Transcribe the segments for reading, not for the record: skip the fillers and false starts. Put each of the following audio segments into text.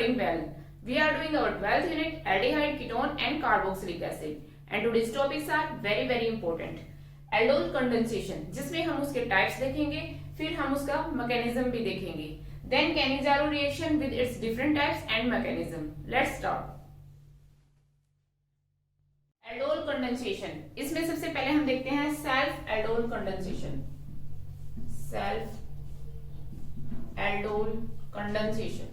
studying well. We are doing our 12th unit aldehyde, ketone and carboxylic acid. And today's topics are very important. Aldol condensation, जिसमें हम उसके types देखेंगे, फिर हम उसका mechanism भी देखेंगे. Then Cannizzaro reaction with its different types and mechanism. Let's start. Aldol condensation. इसमें सबसे पहले हम देखते हैं self aldol condensation. Self aldol condensation.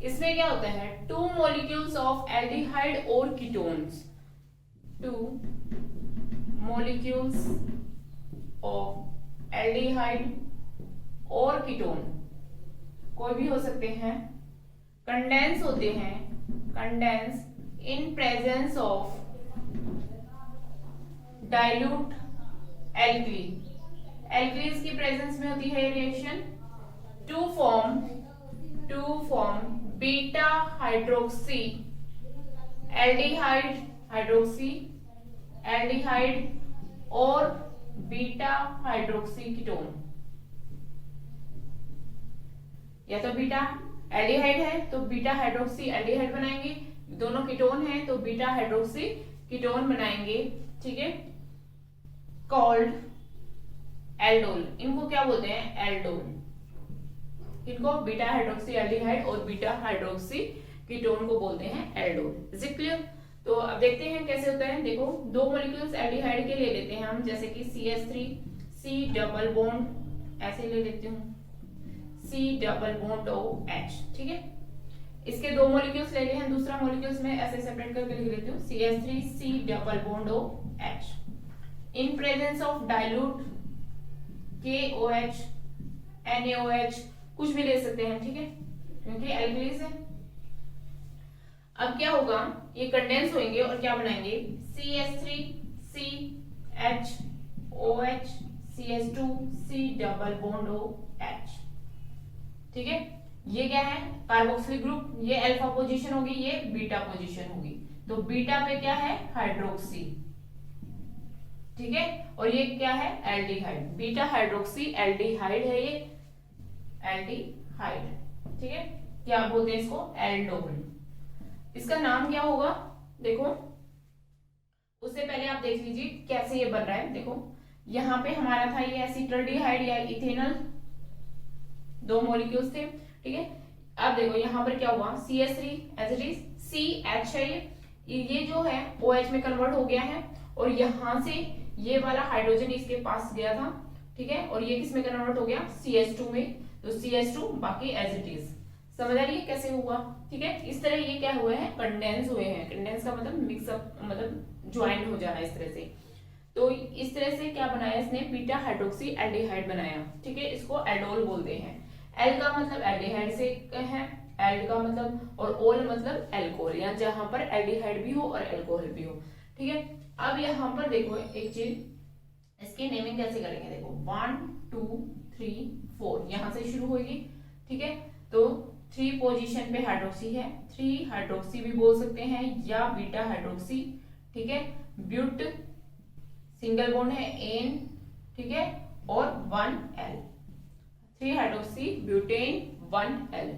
इसमें क्या होता है, टू मॉलिक्यूल्स ऑफ एल्डिहाइड और ketones, two molecules of aldehyde और कीटोन, कोई भी हो सकते हैं, कंडेंस होते हैं, condense in presence of dilute alkali, alkalis की प्रेजेंस में होती है reaction, to form beta hydroxy aldehyde, hydroxy aldehyde और बीटा हाइड्रोक्सी कीटोन. या तो बीटा एल्डिहाइड है तो बीटा हाइड्रोक्सी एल्डिहाइड बनाएंगे, दोनों कीटोन है तो बीटा हाइड्रोक्सी कीटोन बनाएंगे. ठीक है, कॉल्ड एल्डोल. इनको क्या बोलते हैं, एल्डोल. इनको बीटा हाइड्रोक्सी एल्डिहाइड और बीटा हाइड्रोक्सी कीटोन को बोलते हैं एल्डोल. Is it clear? तो अब देखते हैं कैसे होता है. देखो, दो मॉलिक्यूल्स एल्डिहाइड के ले लेते हैं हम, जैसे कि CH3, C डबल बॉन्ड, ऐसे ले लेती हूँ, C डबल बॉन्ड OH. ठीक है, इसके दो मॉलिक्यूल्स ले लिए हैं, दूसरा मॉलिक्यूल्स में ऐसे सेपरेट करके लिख लेती हूँ, CH3, C double bond OH in presence of dilute KOH, NaOH, कुछ भी ले सकते हैं. ठीक है, क्योंकि एल्कलीज है. अब क्या होगा, ये कंडेंस होंगे और क्या बनाएंगे, CH3, CHOH, CH2, C double bond OH. ठीक है, ये क्या है, कार्बोक्सिलिक ग्रुप. ये अल्फा पोजीशन होगी, ये बीटा पोजीशन होगी. तो बीटा पे क्या है, हाइड्रोक्सी. ठीक है, और ये क्या है, एल्डिहाइड. बीटा हाइड्रोक्सी एल्डिहाइड है ये, एल्डिहाइड. ठीक है, क्या बोलते हैं इसको, एल्डोल. इसका नाम क्या होगा, देखो उससे पहले आप देख लीजिए कैसे ये बन रहा है. देखो यहां पे हमारा था ये एसिटाल्डिहाइड या इथेनॉल, दो मॉलिक्यूल्स थे. ठीक है, अब देखो यहां पर क्या हुआ, CH3 as it is, CH है ये जो है OH में कन्वर्ट हो गया है, और यहां से ये वाला हाइड्रोजन इसके पास गया था. ठीक है, और ये किस में कन्वर्ट हो गया, CH2 में. तो CH2 बाकी एज इट इज. समझ आ रही है कैसे हुआ. ठीक है, इस तरह ये क्या हुए हैं, कंडेंस हुए हैं. कंडेंस का मतलब मिक्सअप, मतलब ज्वाइंट हो जाना इस तरह से. तो इस तरह से क्या बनाया इसने, बीटा हाइड्रोक्सी एल्डिहाइड बनाया. ठीक है, इसको एल्डोल बोलते हैं. एल का मतलब एल्डिहाइड से है, एल्ड का मतलब, और ओल मतलब एल्कोहल, या जहां पर एल्डिहाइड भी हो और एल्कोहल भी हो. ठीक है, अब यहां पर देखो एक चीज, इसकी नेमिंग कैसे करेंगे. देखो 1 2 3 4 यहां से शुरू होगी. ठीक है, तो 3 पोजीशन पे हाइड्रोक्सी है, 3 हाइड्रोक्सी भी बोल सकते हैं, या बीटा हाइड्रोक्सी. ठीक है, ब्यूट सिंगल बॉन्ड है एन. ठीक है, और 1L, 3 हाइड्रोक्सी ब्यूटेन 1L,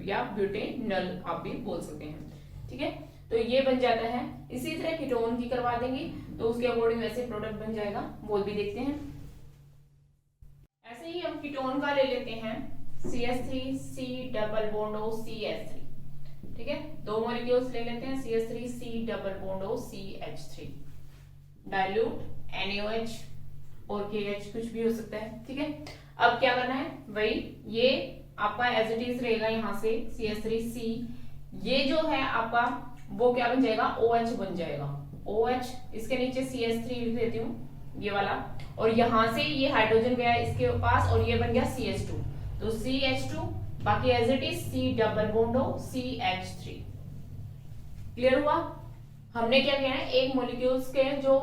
या ब्यूटेनल आप भी बोल सकते हैं. ठीक है, तो ये बन जाता है. इसी तरह कीटोन की करवा देंगे तो उसके अकॉर्डिंग वैसे प्रोडक्ट बन जाएगा, वो भी देखते हैं. ऐसे ही हम कीटोन का ले लेते हैं, CH3, C double bond CH3. ठीक है, दो मॉलिक्यूल्स ले लेते हैं, CH3, C double bond CH3, dilute NaOH और KH, कुछ भी हो सकता है. ठीक है, अब क्या करना है, वही ये आपका एज इट इज रहेगा. यहाँ से CH3C, ये जो है आपका वो क्या बन जाएगा, OH बन जाएगा. OH, इसके नीचे CH3 लिख देती हूँ, ये वाला, और यहां से ये हाइड्रोजन गया इसके पास और ये बन गया CH2. तो CH2 बाकी as it is, C double bond CH3. Clear हुआ. हमने क्या किया है, एक मॉलिक्यूल्स के जो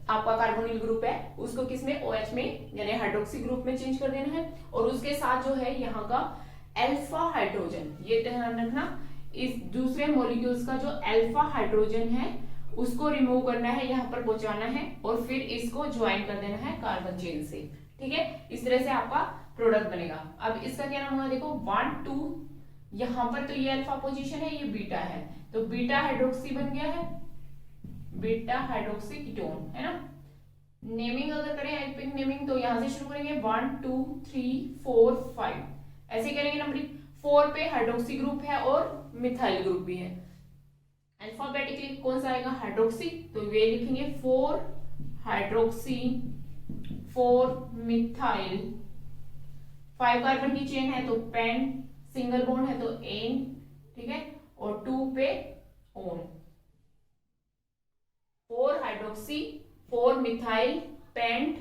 आपका कार्बोनिल ग्रुप है उसको किसमें, OH में, यानी हाइड्रोक्सी ग्रुप में चेंज कर देना है, और उसके साथ जो है यहाँ का अल्फा हाइड्रोजन, ये ध्यान रखना, इस दूसरे मॉलिक्यूल्स का जो अल्फा हाइड्रोजन है उसको रिमूव करना है, यहाँ पर पहुंचाना है, और फिर इसको ज्वाइन कर देना है कार्बन चेन से. ठीक है, इस तरह से आपका प्रोडक्ट बनेगा. अब इसका क्या नाम होगा, देखो 1 2 यहाँ पर तो ये अल्फा पोजीशन है, ये बीटा है, तो बीटा हाइड्रोक्सी बन गया है, बीटा हाइड्रोक्सी कीटोन, है ना। नेमिंग अगर करें आइयूपीएक नेमिंग तो यहां से शुरू करेंगे 1 2 3 4 5 ऐसे करेंगे नंबरिंग। 4 पे हाइड्रोक्सी ग्रुप है और मिथाइल ग्रुप भी है। अल्फाबेटिकली कौन सा आएगा, हाइड्रोक्सी, तो वे लिखेंगे 4 हाइड्रोक्सी 4 मिथाइल। 5 कार्बन की चेन है तो पेन, सिंगल बॉन्ड है तो एन, ठीक है, और 2 पे own. 4 hydroxy 4 methyl paint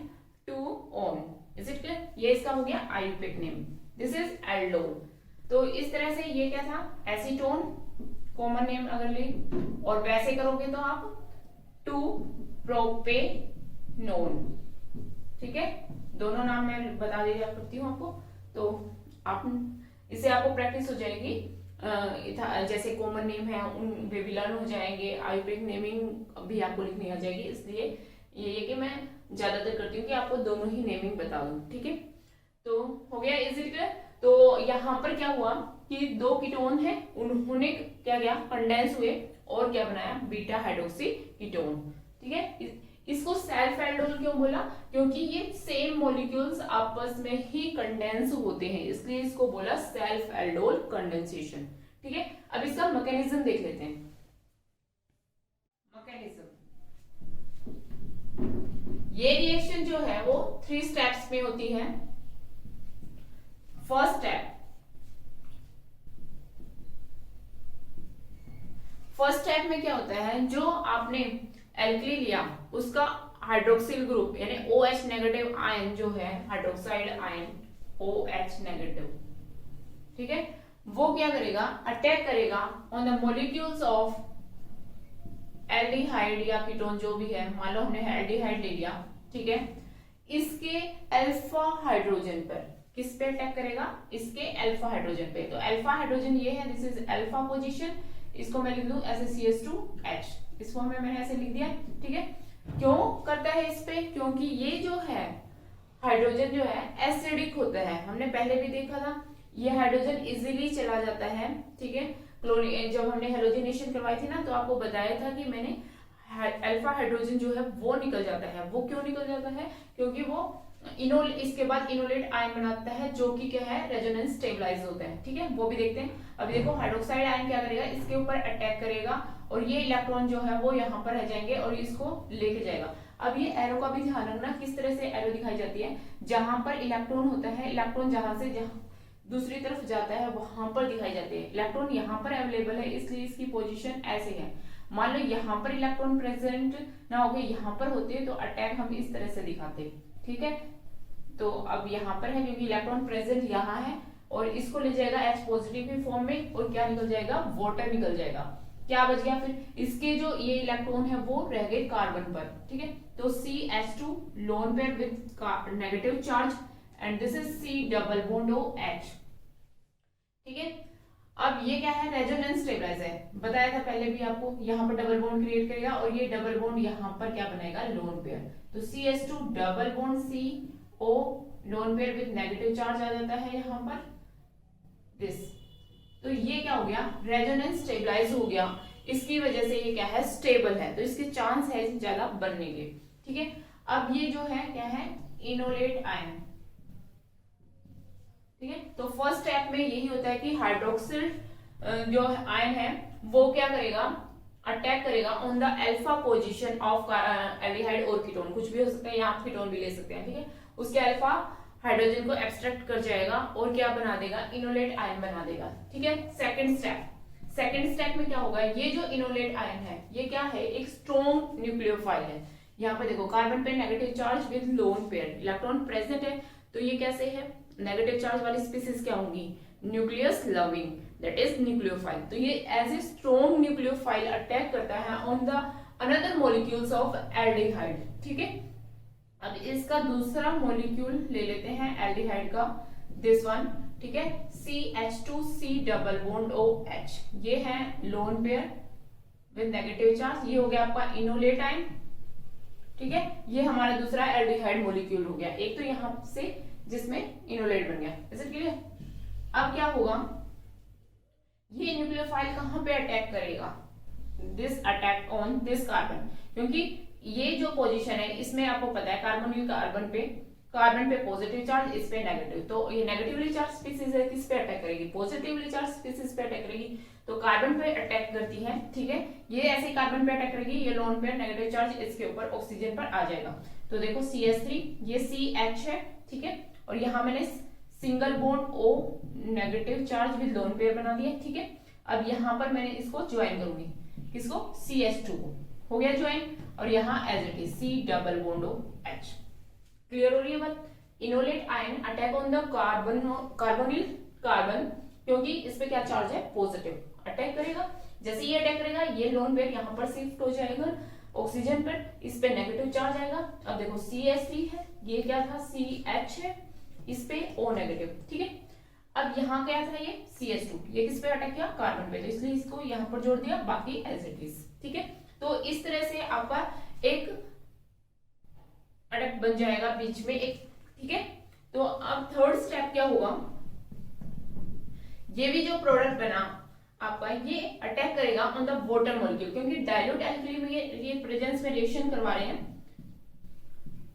2 own. Is it clear? ये इसका हो गया आइयूपीएक नेम। This is aldol. तो इस तरह से ये क्या था, एसीटोन कॉमन नेम अगर ले, और वैसे करोगे तो आप 2 प्रोपेनोन, ठीक है। दोनों नाम मैं बता दिया करती हूँ आपको, तो आप इससे आपको प्रैक्टिस हो जाएगी। जैसे कॉमन नेम है उन वे भी लर्न हो जाएंगे, आइयूपीएक नेमिंग भी आपको लिखनी आ जाएगी। इसलिए ये कि मैं ज्यादातर करती हूँ कि आपको दोनों ही नेमिंग बता दूं, ठीक है। तो हो गया, इज इट क्लियर? तो यहाँ पर क्या हुआ कि 2 कीटोन है, उन्होंने क्या किया, कंडेंस हुए और क्या बनाया, बीटा हाइड्रोक्सी कीटोन, ठीक है। इसको सेल्फ एल्डोल क्यों बोला, क्योंकि ये सेम मॉलिक्यूल्स आपस में ही कंडेंस होते हैं, इसलिए इसको बोला सेल्फ एल्डोल कंडेंसेशन, ठीक है। अब इसका मैकेनिज्म देख लेते हैं। मैकेनिज्म, ये रिएक्शन जो है वो 3 स्टेप्स में होती है। फर्स्ट स्टेप में क्या होता है, जो आपने एल्कली लिया उसका हाइड्रोक्सिल ग्रुप यानी OH नेगेटिव आयन जो है, हाइड्रोक्साइड आयन OH नेगेटिव, ठीक है, वो क्या करेगा, अटैक करेगा on the molecules of aldehyde या कीटोन जो भी है। मान लो हमने एल्डिहाइड ले लिया, ठीक है, इसके अल्फा हाइड्रोजन पर, किस पे अटैक करेगा, इसके अल्फा हाइड्रोजन पे। तो अल्फा हाइड्रोजन ये है, दिस इज अल्फा पोजीशन, इसको मैं लिख दूं ऐसे CH2H, इस फॉर्म में मैंने ऐसे लिख दिया, ठीक है। क्यों करता है इस पे, क्योंकि ये जो है हाइड्रोजन जो है एसिडिक होता है, हमने पहले भी देखा था, ये हाइड्रोजन इजीली चला जाता है, ठीक है। क्लोरीन जब हमने हेलोजिनेशन करवाई थी ना, तो आपको बताया था कि मैंने अल्फा हाइड्रोजन जो है वो निकल जाता है। वो क्यों निकल जाता है, क्योंकि वो इसके बाद इनोलेट आयन बनाता है जो कि क्या है, रेजोनेंस स्टेबलाइज होता है, ठीक है, वो भी देखते हैं। अभी देखो हाइड्रोक्साइड आयन क्या करेगा, इसके ऊपर अटैक करेगा और ये इलेक्ट्रॉन जो है वो यहाँ पर रह जाएंगे और इसको लेके जाएगा। अब ये एरो का भी ध्यान रखना, किस तरह से एरो दिखाई जाती है, जहां पर इलेक्ट्रॉन होता है, इलेक्ट्रॉन जहां से दूसरी तरफ जाता है वहां पर दिखाई जाती है। इलेक्ट्रॉन यहाँ पर अवेलेबल है, इसलिए इसकी पोजीशन ऐसे है। मान लो यहाँ पर इलेक्ट्रॉन प्रेजेंट ना हो, यहाँ पर होते तो अटैक हम इस तरह से दिखाते, ठीक है। तो अब यहाँ पर है क्योंकि इलेक्ट्रॉन प्रेजेंट यहाँ है और इसको ले जाएगा H पॉजिटिव की फॉर्म में और क्या निकल जाएगा, वाटर निकल जाएगा। क्या बच गया फिर, इसके जो ये इलेक्ट्रॉन है वो रह गए कार्बन पर, ठीक है। तो CH2 loan pair with negative charge and this is C double bond OH, ठीक है। अब ये क्या है, रेजोनेंस स्टेबलाइजर है, बताया था पहले भी आपको, यहाँ पर डबल बॉन्ड क्रिएट करेगा और ये डबल बॉन्ड यहाँ पर क्या बनाएगा, लोन पेयर। तो CH2 double bond CO lone pair with negative charge आ जाता है यहाँ पर दिस। तो ये क्या हो गया, रेजोनेंस स्टेबलाइज हो गया, इसकी वजह से ये क्या है, स्टेबल है, तो इसके चांस है ज्यादा बनने के, ठीक है। अब ये जो है क्या है, इनोलेट आयन, ठीक है। तो फर्स्ट स्टेप में यही होता है कि हाइड्रोक्सिल जो आयन है वो क्या करेगा, अटैक करेगा on the alpha position of aldehyde और कीटोन, कुछ भी हो सकता है, यहाँ कीटोन भी ले सकते हैं, ठीक है। उसके अल्फा हाइड्रोजन को एब्स्ट्रैक्ट कर जाएगा और क्या बना देगा, इनोलेट आयन बना देगा, ठीक है। सेकंड स्टेप में क्या होगा, ये जो इनोलेट आयन है ये क्या है, एक स्ट्रॉन्ग न्यूक्लियोफाइल है। यहाँ पे देखो कार्बन पे negative charge with lone pair, electron present है, तो ये कैसे है, नेगेटिव चार्ज वाली स्पीसीज क्या होंगी, nucleus loving, that is nucleophile. तो ये as a strong nucleophile attack करता है on the another molecules of aldehyde, ठीक है। अब इसका दूसरा मॉलिक्यूल ले लेते हैं एल्डिहाइड का, दिस वन, ठीक है, CH2C डबल बॉन्ड OH, ये है loan pair with negative charge, ये हो गया आपका इनोलेट आयन, ठीक है। ये हमारा दूसरा एल्डिहाइड मॉलिक्यूल हो गया, एक तो यहां से जिसमें इनोलेट बन गया, इज इट क्लियर। अब क्या होगा, ये न्यूक्लियोफाइल कहाँ पे अटैक करेगा, this attack on this carbon, क्योंकि ये जो पोजीशन है इसमें आपको पता है कार्बोनिल कार्बन पे पॉजिटिव चार्ज, इस पे नेगेटिव, तो ये नेगेटिवली चार्ज स्पीसीज है, किस पे अटैक करेगी, पॉजिटिवली चार्ज स्पीसीज पे अटैक करेगी, तो कार्बन पे अटैक करती है, ठीक है। ये ऐसे कार्बन पे अटैक करेगी, ये लोन पे नेगेटिव चार्ज इसके ऊपर ऑक्सीजन पर आ जाएगा। तो देखो CH3, ये CH है, ठीक है, और यहाँ मैंने single bond O negative charge with lone pair बना दिया, ठीक है। अब यहाँ पर मैंने इसको ज्वाइन करूंगी, किसको, CH2 को, हो गया ज्वाइन, और यहाँ as it is C double bond OH। Clear हो रही है बात। Enolate ion attack on the carbonyl carbon, क्योंकि इस पे क्या चार्ज है, पॉजिटिव, अटैक करेगा। जैसे ये अटैक करेगा, ये लोन पेयर यहाँ पर शिफ्ट हो जाएगा ऑक्सीजन पर, इस पे नेगेटिव चार्ज आएगा। अब देखो CH3 है, ये क्या था, CH है, इस पे O नेगेटिव, ठीक है। अब यहाँ क्या था, ये CH2, ये किस पे अटैक किया, कार्बन पे, तो इसलिए इसको यहाँ पर जोड़ दिया, बाकी एज इट इज, ठीक है। तो इस तरह से आपका एक अटैक बन जाएगा बीच में एक, ठीक है। तो अब थर्ड स्टेप क्या होगा, ये भी जो प्रोडक्ट बना आपका, ये अटैक करेगा ऑन द वाटर मॉलिक्यूल, क्योंकि डाइल्यूट एल्कली में ये प्रेजेंस में रिएक्शन करवा रहे हैं,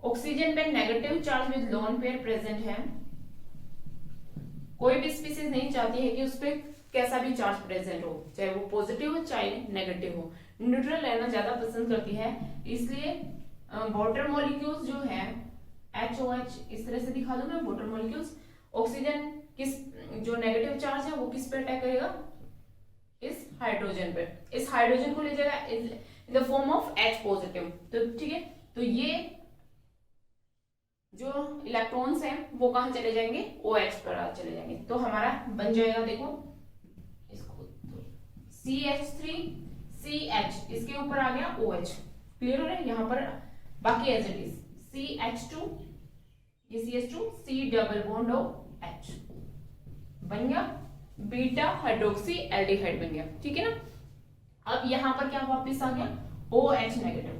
ऑक्सीजन पे negative charge with lone pair present है, कोई भी स्पीसीज नहीं चाहती है कि उस पर कैसा भी चार्ज प्रेजेंट हो, चाहे वो पॉजिटिव हो चाहे नेगेटिव हो, न्यूट्रल रहना ज्यादा पसंद करती है। इसलिए वाटर मॉलिक्यूल्स जो है HOH, इस तरह से दिखा दूं मैं, वाटर मॉलिक्यूल्स, ऑक्सीजन किस, जो नेगेटिव चार्ज है वो किस पे अटैक करेगा, इस हाइड्रोजन पे, इस हाइड्रोजन को ले जाएगा in the form of H positive, तो ठीक है। तो ये जो इलेक्ट्रॉन्स हैं वो कहां चले जाएंगे, OH पर चले जाएंगे, तो हमारा बन जाएगा, देखो इसको, तो CH3 CH, इसके ऊपर आ गया OH, क्लियर हो रहा है यहाँ पर, बाकी एज इट इज CH2, ये CH2 C double bond OH बन गया, बीटा हाइड्रोक्सी एल्डिहाइड बन गया, ठीक है ना। अब यहाँ पर क्या वापस आ गया, OH नेगेटिव,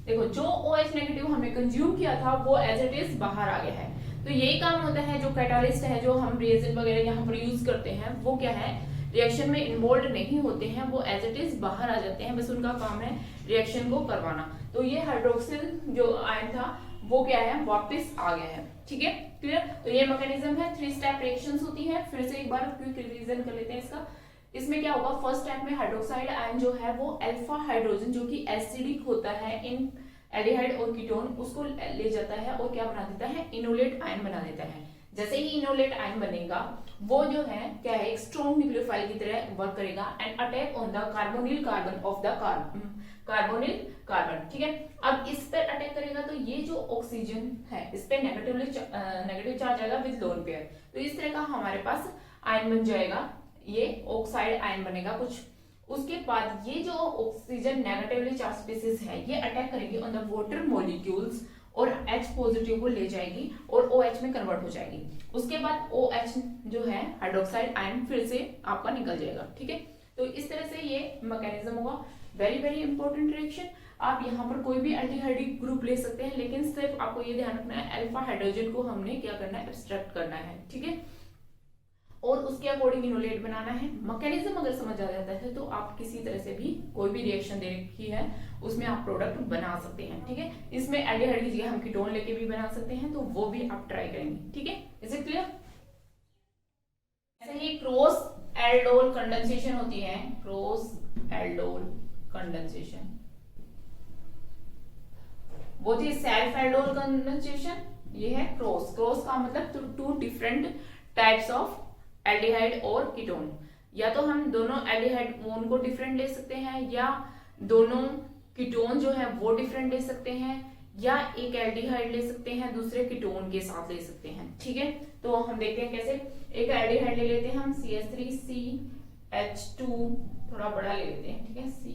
देखो जो OH नेगेटिव हमने कंज्यूम किया था वो एज इट इज बाहर आ गया है। तो यही काम होता है, जो कैटालिस्ट है, जो हम रिएजेंट वगैरह यहाँ पर यूज करते हैं, वो क्या है, रिएक्शन में इन्वॉल्व नहीं होते हैं, वो एज इट इज बाहर आ जाते हैं, बस उनका काम है रिएक्शन को करवाना। तो ये हाइड्रोक्सिल जो आयन था वो क्या है, वापस आ गया है, ठीक है, क्लियर। तो ये मैकेनिज्म है, 3 स्टेप रिएक्शंस होती है। फिर से एक बार क्विक रिवीजन कर लेते हैं इसका। इसमें क्या होगा, फर्स्ट स्टेप में हाइड्रोक्साइड आयन जो है वो अल्फा हाइड्रोजन, जो कि एसिडिक होता है इन एल्डिहाइड और कीटोन, उसको ले जाता है और क्या बना देता है, इनोलेट आयन बना देता है। जैसे ही इनोलेट आयन बनेगा, वो जो है क्या है, एक स्ट्रॉन्ग न्यूक्लियोफाइल की तरह वर्क करेगा and attack on the carbonyl carbon of the carbonyl carbon, ठीक है। अब इस पर अटैक करेगा, तो ये जो ऑक्सीजन है इस पे नेगेटिव चार्ज आएगा विद लोन पेयर, तो इस तरह का हमारे पास आयन बन जाएगा, ये ऑक्साइड आयन बनेगा कुछ। उसके बाद ये जो ऑक्सीजन नेगेटिवली चार्ज स्पीसीज है, ये अटैक करेगी ऑन द वाटर मॉलिक्यूल्स और H पॉजिटिव को ले जाएगी और OH में कन्वर्ट हो जाएगी। उसके बाद OH जो है हाइड्रोक्साइड आयन फिर से आपका निकल जाएगा, ठीक है। तो इस तरह से ये मैकेनिज्म होगा। Very very important reaction. आप यहाँ पर कोई भी एल्डिहाइड ग्रुप ले सकते हैं, लेकिन सिर्फ आपको ये ध्यान रखना है अल्फा हाइड्रोजन को हमने क्या करना है, एब्स्ट्रैक्ट करना है, ठीक है, और उसके अकॉर्डिंग इनोलेट बनाना है। मैकेनिज्म अगर समझ आ जाता है तो आप किसी तरह से भी कोई भी रिएक्शन दे रखी है उसमें आप प्रोडक्ट बना सकते हैं, ठीक है। इसमें एल्डिहाइड की जगह हम कीटोन लेके भी बना सकते हैं, तो वो भी आप ट्राई करेंगे, ठीक है। Is it clear. ऐसे ही क्रॉस एल्डोल कंडेंसेशन होती है, क्रॉस एल्डोल कंडेंसेशन, वो थी सेल्फ एल्डोल कंडेंसेशन, ये है क्रॉस। क्रॉस का मतलब 2 डिफरेंट टाइप्स ऑफ एल्डिहाइड और कीटोन। या तो हम दोनों एल्डिहाइड ओन को डिफरेंट ले सकते हैं, या दोनों कीटोन जो है वो डिफरेंट ले सकते हैं, या एक एल्डिहाइड ले सकते हैं दूसरे कीटोन के साथ ले सकते हैं, ठीक है। तो हम देखते हैं कैसे। एक एल्डिहाइड ले लेते हैं हम CH3CH2, थोड़ा बड़ा ले लेते हैं, ठीक है, C।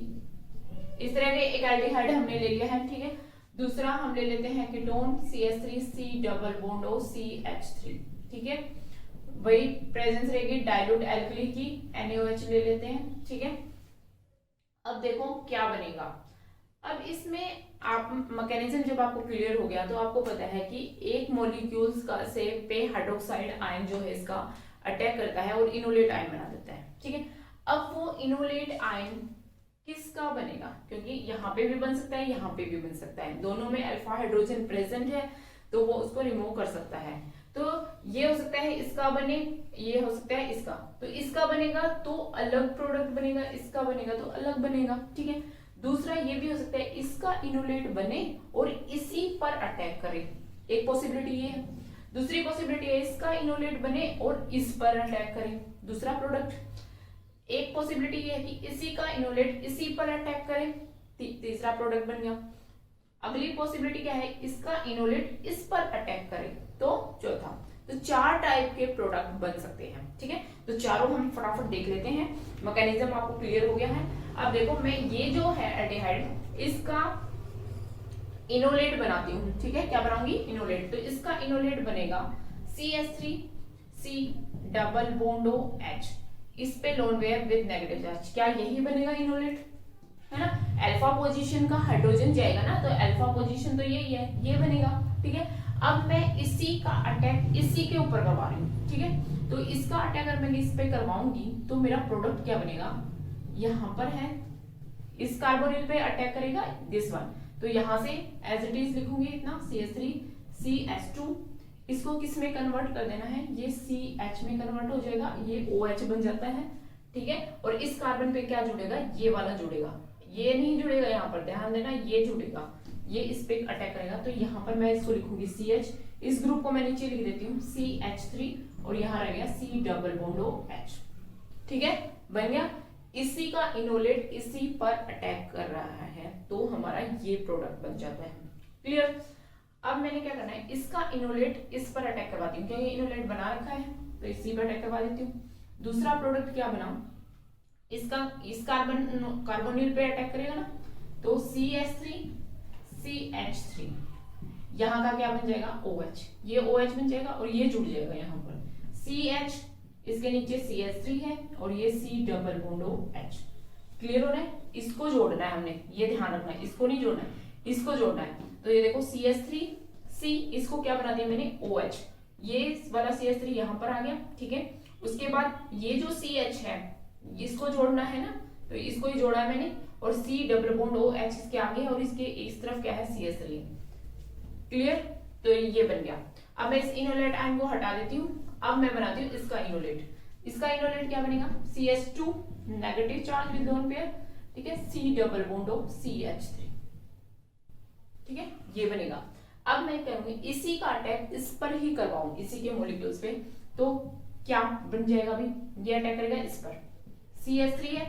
इस तरह के एक एल्डिहाइड हमने ले लिया है, ठीक है। दूसरा हम ले लेते हैं ketone CH3C double bond OCH3, ठीक है। वही प्रेजेंस रहेगी डाइल्यूट एल्कली की, NaOH ले लेते हैं, ठीक है। अब देखो क्या बनेगा। अब इसमें आप मैकेनिज्म जब आपको क्लियर हो गया तो आपको पता है कि एक मॉलिक्यूल्स का से पे हाइड्रोक्साइड आयन जो है इसका अटैक करता है और इनोलेट आयन बना देता है, ठीक है। अब वो इनोलेट आयन किसका बनेगा, क्योंकि यहाँ पे भी बन सकता है, यहाँ पे भी बन सकता है, दोनों में अल्फा हाइड्रोजन प्रेजेंट है तो वो उसको रिमूव कर सकता है। तो ये हो सकता है इसका बने, ये हो सकता है इसका, तो इसका बनेगा तो अलग प्रोडक्ट बनेगा, इसका बनेगा तो अलग बनेगा, ठीक है। दूसरा ये भी हो सकता है इसका इनोलेट बने और इसी पर अटैक करे, एक पॉसिबिलिटी ये है। दूसरी पॉसिबिलिटी है इसका इनोलेट बने और इस पर अटैक करे, दूसरा प्रोडक्ट। एक पॉसिबिलिटी ये है कि इसी का इनोलेट इसी पर अटैक करे, तीसरा प्रोडक्ट बन गया। अगली पॉसिबिलिटी क्या है, इसका इनोलेट इस पर अटैक करे, तो चौथा। तो 4 टाइप के प्रोडक्ट बन सकते हैं, ठीक है। तो चारों हम फटाफट देख लेते हैं, मैकेनिज्म आपको क्लियर हो गया है। अब देखो मैं ये जो है एल्डिहाइड इसका इनोलेट बनाती हूँ, ठीक है। क्या बनाऊंगी, इनोलेट। तो इसका इनोलेट बनेगा CH3C डबल बॉन्ड OH, इस पे loan pair with negative charge. क्या यही बनेगा इनोलेट, है ना। अल्फा पोजीशन का हाइड्रोजन जाएगा ना, तो अल्फा पोजीशन तो यही है, ये बनेगा, ठीक है। अब मैं इसी का अटैक इसी के ऊपर करवा रही हूँ, ठीक है। तो इसका अटैक अगर मैं इस पे करवाऊंगी तो मेरा प्रोडक्ट क्या बनेगा, यहाँ पर है, इस कार्बोनिल पे अटैक करेगा दिस वन, तो यहां से एज इट इज लिखूंगी इतना CH3CH2, इसको किस में कन्वर्ट कर देना है, ये CH में कन्वर्ट हो जाएगा, ये OH बन जाता है, ठीक है। और इस कार्बन पे क्या जुड़ेगा, ये वाला जुड़ेगा, ये नहीं जुड़ेगा, यहाँ पर ध्यान देना, ये जुड़ेगा, ये इस पे अटैक करेगा। तो यहाँ पर मैं इसको लिखूंगी CH, इस ग्रुप को मैं नीचे लिख देती हूँ CH3 और यहाँ रह गया C डबल बॉन्ड OH, ठीक है, बन गया। इसी का इनोलेट इसी पर अटैक कर रहा है तो हमारा ये प्रोडक्ट बन जाता है, क्लियर। अब मैंने क्या करना है, इसका इनोलेट इस पर अटैक करवाती हूँ, क्योंकि इनोलेट बना रखा है तो इसी पर अटैक करवा देती हूँ। दूसरा प्रोडक्ट क्या बनाऊं, इसका इस कार्बोनिल पे अटैक करेगा ना, तो CH3CH3, यहाँ का क्या बन जाएगा OH, ये OH बन जाएगा और ये जुड़ जाएगा यहाँ पर CH, इसके नीचे CH3 है और ये C double bond OH, clear हो रहा है। इसको जोड़ना है हमने, ये ध्यान रखना है, इसको नहीं जोड़ना है, इसको जोड़ना है। तो ये देखो CH3C, इसको क्या बना दिया मैंने OH, ये वाला CH3 यहाँ पर आ गया, ठीक है। उसके बाद ये जो CH है इसको जोड़ना है ना, तो इसको ही जोड़ा है मैंने, और C डबल बॉन्ड OH इसके आगे और इसके इस तरफ क्या है CH3, क्लियर। तो ये बन गया। अब मैं इस इनोलेट आयन को हटा देती हूँ, अब मैं बनाती हूँ इसका इनोलेट। इसका इनोलेट क्या बनेगा, CH2 negative charge with lone pair, ठीक है, C डबल बॉन्ड CH3, ठीक है, ये बनेगा। अब मैं करूंगी इसी का अटैक इस पर ही करवाऊं, इसी के मॉलिक्यूल्स पे, तो क्या बन जाएगा अभी, ये अटैक करेगा इस पर, CH3 है,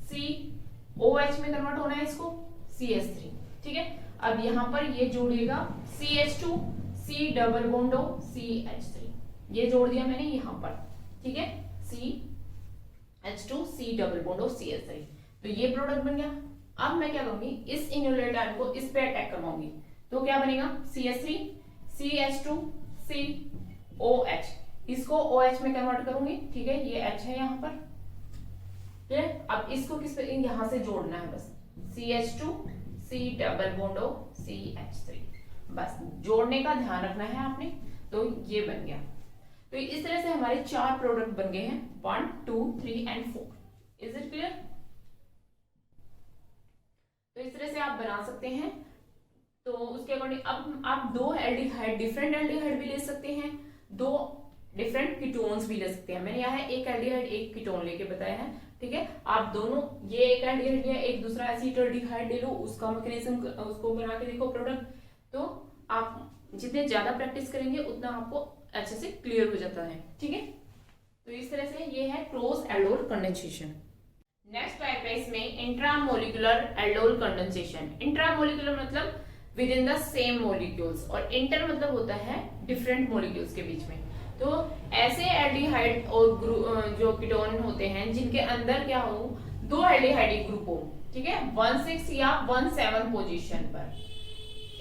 COH में कन्वर्ट होना है इसको, CH3, ठीक है। अब यहाँ पर ये जोड़ेगा CH2 C double bond CH3, ये जोड़ दिया मैंने यहाँ पर, ठीक है, CH2 C double bond CH3, तो ये प्रोडक्ट बन गया। अब मैं क्या करूंगी, इस इनोलेट आयन को इस पे अटैक करवाऊंगी, तो क्या बनेगा CH3 CH2 COH, इसको OH में कन्वर्ट करूंगी, ठीक है, ये H है यहाँ पर, ठीक है। अब इसको किस पे, यहां से जोड़ना है बस, CH2 C double bond CH3, बस जोड़ने का ध्यान रखना है आपने। तो ये बन गया। तो इस तरह से हमारे 4 प्रोडक्ट बन गए हैं, 1 2 3 एंड 4। Is it clear. तो इस तरह से आप बना सकते हैं। तो उसके अकॉर्डिंग अब आप 2 एल्डिहाइड, डिफरेंट एल्डिहाइड भी ले सकते हैं, 2 डिफरेंट कीटोन्स भी ले सकते हैं। मैंने यहाँ एक एल्डिहाइड एक कीटोन लेके बताया है, ठीक है। आप दोनों, ये एक एल्डिहाइड है, एक दूसरा एसिटाल्डिहाइड ले लो, उसका मैकेनिज्म उसको बना के देखो प्रोडक्ट। तो आप जितने ज्यादा प्रैक्टिस करेंगे उतना आपको अच्छे से क्लियर हो जाता है, ठीक है। तो इस तरह से ये है cross aldol condensation. Next type है इसमें इंट्रामोलिकुलर एल्डोल कंडेंसेशन। इंट्रामोलिकुलर मतलब with in the same molecules, और इंटर मतलब होता है डिफरेंट मॉलिक्यूल्स के बीच में। तो ऐसे एल्डिहाइड और जो कीटोन होते हैं जिनके अंदर क्या हो, 2 एल्डिहाइड ग्रुप हो, ठीक है, 1,6 या 1,7 पोजीशन पर।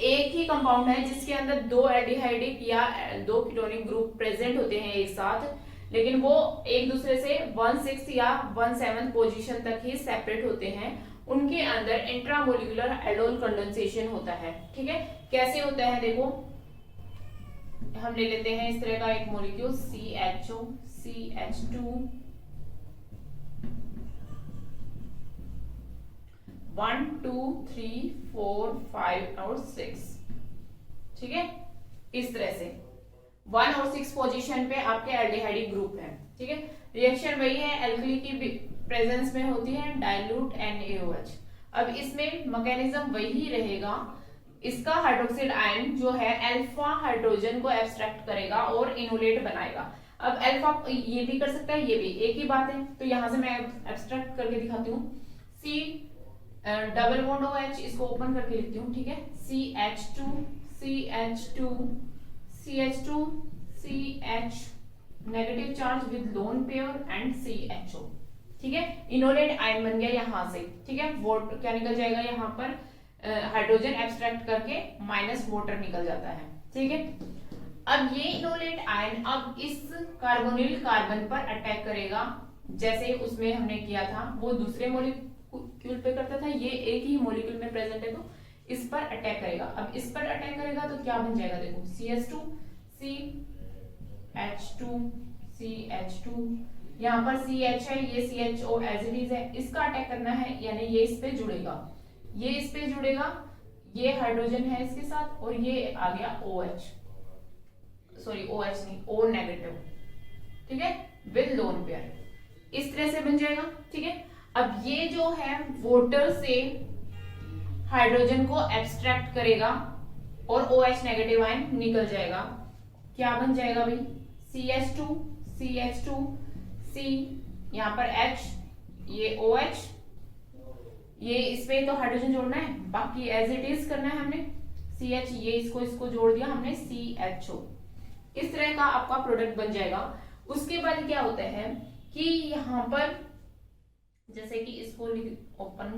एक ही कंपाउंड है जिसके अंदर 2 एल्डिहाइडिक या 2 कीटोनिक ग्रुप प्रेजेंट होते हैं एक साथ, लेकिन वो एक दूसरे से 1,6 या 1,7 पोजीशन तक ही सेपरेट होते हैं। उनके अंदर इंट्रामोलिकुलर एल्डोल कंडेंसेशन होता है, ठीक है। कैसे होता है देखो, हम ले लेते हैं इस तरह का एक मॉलिक्यूल CHO CH2 1 2 3 4 5 और 6, ठीक है। इस तरह से 1 और 6 पोजीशन पे आपके एल्डिहाइड ग्रुप है, ठीक है। रिएक्शन वही है, एल्कली की प्रेजेंस में होती है, डाइल्यूट NaOH। अब इसमें मैकेनिज्म वही रहेगा, इसका हाइड्रोक्सिल आयन जो है अल्फा हाइड्रोजन को एब्स्ट्रैक्ट करेगा और इनोलेट बनाएगा। अब अल्फा ये भी कर सकता है, ये भी एक ही बात है, तो यहां से मैं एब्स्ट्रैक्ट करके दिखाती हूँ। C डबल बॉन्ड OH, इसको ओपन करके लिखती हूँ, ठीक है। CH2 CH2 CH2 CH negative charge with lone pair and CHO, ठीक है। इनोलेट आयन बन गया यहां से, ठीक है। वोट क्या निकल जाएगा यहाँ पर, हाइड्रोजन एब्स्ट्रैक्ट करके माइनस वाटर निकल जाता है, ठीक है। अब ये इनोलेट आयन अब इस कार्बोनिल कार्बन पर अटैक करेगा, जैसे उसमें हमने किया था, वो दूसरे मॉलिक्यूल पे करता था, ये एक ही मॉलिक्यूल में प्रेजेंट है, तो इस पर अटैक करेगा। अब इस पर अटैक करेगा तो क्या बन जाएगा, देखो CH2 CH2 CH2, यहाँ पर CH है, ये CHO एज इट इज है, इसका अटैक करना है, यानी ये इस पे जुड़ेगा, ये इस पे जुड़ेगा, ये हाइड्रोजन है इसके साथ, और ये आ गया OH, सॉरी OH नहीं, O नेगेटिव, ठीक है, विद लोन पेयर। इस तरह से बन जाएगा, ठीक है। अब ये जो है वाटर से हाइड्रोजन को एब्स्ट्रैक्ट करेगा और OH नेगेटिव आयन निकल जाएगा, क्या बन जाएगा भाई, CH2 CH2 C, यहाँ पर H, ये OH, ये इस पे तो हाइड्रोजन जोड़ना है, बाकी एज इट इज करना है हमने, CH, ये इसको जोड़ दिया हमने, CHO। इस तरह का आपका प्रोडक्ट बन जाएगा। उसके बाद क्या होता है कि यहाँ पर जैसे कि इसको ओपन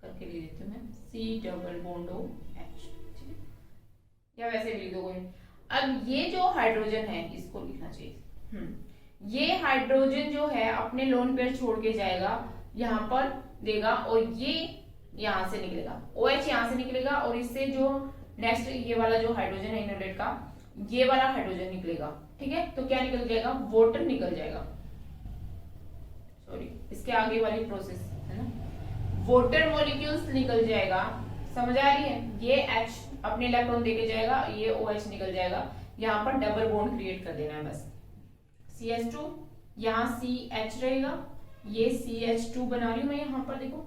करके लिख देती हूँ मैं, C डबल बॉन्ड OH, ठीक है, या वैसे भी लिख दो कोई। अब ये जो हाइड्रोजन है, इसको लिखना चाहिए, ये हाइड्रोजन जो है अपने लोन पेयर छोड़ के जाएगा, यहाँ पर देगा, और ये यहां से निकलेगा, OH यहां से निकलेगा, और इससे जो नेक्स्ट ये वाला जो हाइड्रोजन है इनोलेट का, ये वाला हाइड्रोजन निकलेगा, ठीक है। तो क्या निकल जाएगा, वाटर निकल जाएगा, सॉरी इसके आगे वाली प्रोसेस है ना, वाटर मॉलिक्यूल्स निकल जाएगा, समझ आ रही है। ये H अपने इलेक्ट्रॉन देके जाएगा, ये OH निकल जाएगा, यहाँ पर डबल बॉन्ड क्रिएट कर देना है बस, CH2, यहाँ CH रहेगा, ये CH2 बना रही हूं मैं यहाँ पर, देखो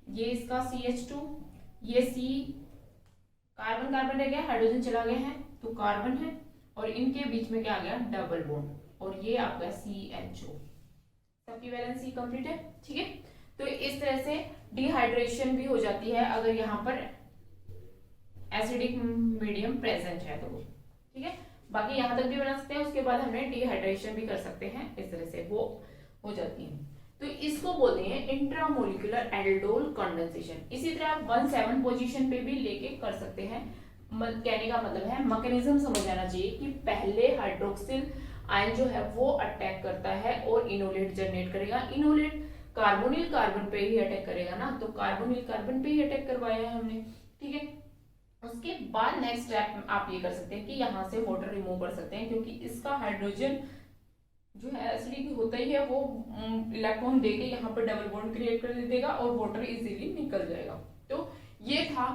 ये इसका CH2, ये C, कार्बन कार्बन रह गया, हाइड्रोजन चला गया है तो कार्बन है, और इनके बीच में क्या आ गया, डबल बॉन्ड, और ये आपका CHO, सबकी वैलेंसी कंप्लीट है, ठीक है। तो इस तरह से डिहाइड्रेशन भी हो जाती है अगर यहाँ पर एसिडिक मीडियम प्रेजेंट है तो, ठीक है। बाकी यहाँ तक भी बना सकते हैं, उसके बाद हमें डिहाइड्रेशन भी कर सकते हैं, इस तरह से वो हो जाती है। तो इसको बोलते हैं इंट्रामोलिकुलर एल्डोल कंडेंसेशन। इसी तरह आप 1-7 पोजीशन पे भी लेके कर सकते हैं। कहने का मतलब है मैकेनिज्म समझ आना चाहिए कि पहले हाइड्रोक्सिल आयन जो है वो अटैक करता है और इनोलेट जनरेट करेगा। इनोलेट कार्बोनिल कार्बन पे ही अटैक करेगा ना, तो कार्बोनिल कार्बन पे ही अटैक करवाया है हमने, ठीक है। उसके बाद नेक्स्ट स्टेप आप ये कर सकते हैं कि यहाँ से वाटर रिमूव कर सकते हैं, क्योंकि इसका हाइड्रोजन जो है एसिडिक होता ही है, वो इलेक्ट्रॉन देके यहाँ पर डबल बॉन्ड क्रिएट कर देगा और वाटर इजीली निकल जाएगा। तो ये था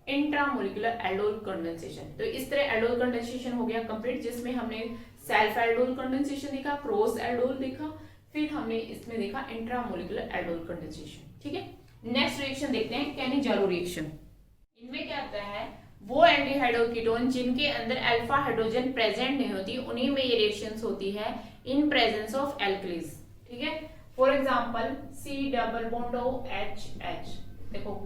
इंट्रामोलिकुलर एल्डोल कंडेंसेशन। तो इस तरह एल्डोल कंडेंसेशन हो गया कंप्लीट, जिसमें हमने सेल्फ एल्डोल कंडेंसेशन देखा, क्रॉस एल्डोल देखा, फिर हमने इसमें देखा इंट्रामोलिकुलर एल्डोल कंडेंसेशन, ठीक है। नेक्स्ट रिएक्शन देखते हैं, कैनिजारो रिएक्शन। इनमें क्या आता है, वो एल्डिहाइड कीटोन जिनके अंदर अल्फा हाइड्रोजन प्रेजेंट नहीं होती, उन्हीं में ये रिएक्शंस होती है इन प्रेजेंस ऑफ एल्कलीज, ठीक है। For example C double bond OH, देखो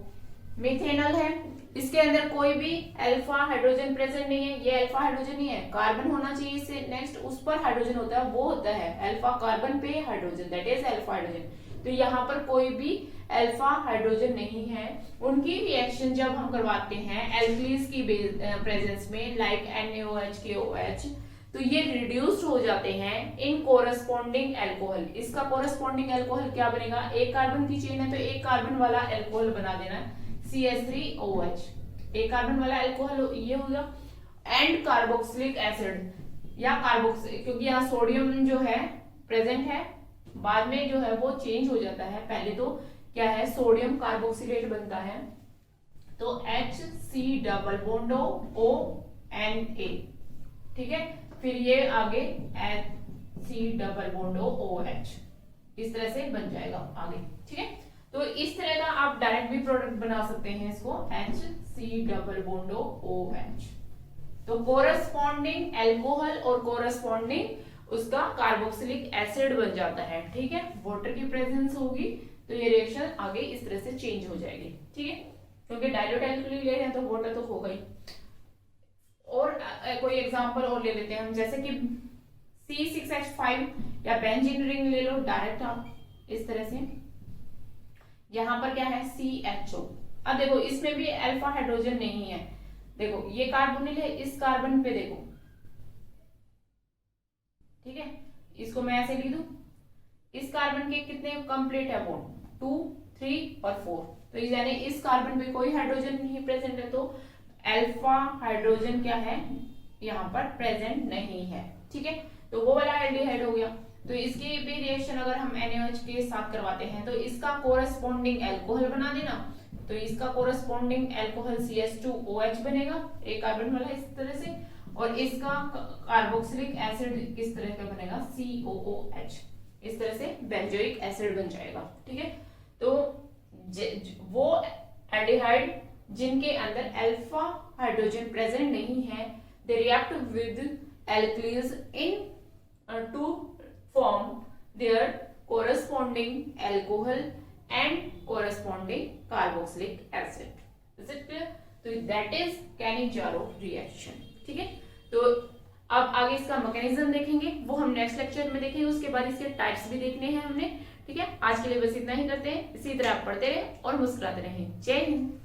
मिथेनॉल है, इसके अंदर कोई भी अल्फा हाइड्रोजन प्रेजेंट नहीं है, ये अल्फा हाइड्रोजन नहीं है, कार्बन होना चाहिए इससे नेक्स्ट, उस पर हाइड्रोजन होता है, वो होता है अल्फा कार्बन पे hydrogen, that is alpha hydrogen. तो यहाँ पर कोई भी अल्फा हाइड्रोजन नहीं है। उनकी रिएक्शन जब हम करवाते हैं एल्कलीज की प्रेजेंस में, लाइक NaOH KOH, तो ये रिड्यूस्ड हो जाते हैं इन कोरस्पॉन्डिंग अल्कोहल। इसका कोरस्पॉन्डिंग अल्कोहल क्या बनेगा, एक कार्बन की चेन है तो एक कार्बन वाला अल्कोहल बना देना, CH3OH, एक कार्बन वाला अल्कोहल ये होगा, एंड कार्बोक्सिलिक एसिड या कार्बोक्सिल, क्योंकि यहाँ सोडियम जो है प्रेजेंट है, बाद में जो है वो चेंज हो जाता है, पहले तो क्या है, सोडियम कार्बोक्सिलेट बनता है। तो HC डबल बॉन्ड ONA, ठीक है। फिर ये आगे HC डबल बॉन्ड OH, इस तरह से बन जाएगा आगे, ठीक है। तो इस तरह का आप डायरेक्ट भी प्रोडक्ट बना सकते हैं इसको, HC डबल बॉन्ड OH। तो कोरस्पॉन्डिंग एल्कोहल और कोरस्पॉन्डिंग उसका कार्बोक्सिलिक एसिड बन जाता है, ठीक है। वाटर की प्रेजेंस होगी तो ये रिएक्शन आगे इस तरह से चेंज हो जाएगी, ठीक है, क्योंकि डाइल्यूट एल्कोहल ले रहे हैं तो वाटर तो होगा ही। और कोई एग्जांपल और ले लेते हैं हम, जैसे कि C6H5 या बेंजीन रिंग ले लो डायरेक्ट आप इस तरह से। यहां पर क्या है, CHO। अब देखो इसमें भी अल्फा हाइड्रोजन नहीं है, देखो ये कार्बोनिल है, इस कार्बन पे देखो, ठीक है, इसको मैं ऐसे लिख दूं, इस कार्बन के कितने कंप्लीट है बॉन्ड, 2, 3 और 4। तो यानी इस कार्बन पे कोई हाइड्रोजन नहीं प्रेजेंट है, तो अल्फा हाइड्रोजन क्या है, यहाँ पर प्रेजेंट नहीं है, ठीक है। तो वो वाला एल्डिहाइड हो गया। तो इसकी भी रिएक्शन अगर हम NaOH के साथ करवाते हैं तो इसका कोरस्पॉन्डिंग एल्कोहल बना देना, तो इसका कोरस्पॉन्डिंग एल्कोहल CH2OH बनेगा, एक कार्बन वाला इस तरह से, और इसका कार्बोक्सिलिक एसिड किस तरह का बनेगा, COOH, इस तरह से बेंजोइक एसिड बन जाएगा, ठीक है। तो वो एल्डिहाइड जिनके अंदर अल्फा हाइड्रोजन प्रेजेंट नहीं है, they react with alkalis into form their corresponding alcohol and corresponding carboxylic acid. Is it clear? तो दैट इज कैनिजारो रिएक्शन, ठीक है। तो अब आगे इसका मैकेनिज्म देखेंगे, वो हम नेक्स्ट लेक्चर में देखेंगे, उसके बाद इसके टाइप्स भी देखने हैं हमने, ठीक है। आज के लिए बस इतना ही करते हैं, इसी तरह आप पढ़ते रहे और मुस्कुराते रहें। जय हिंद।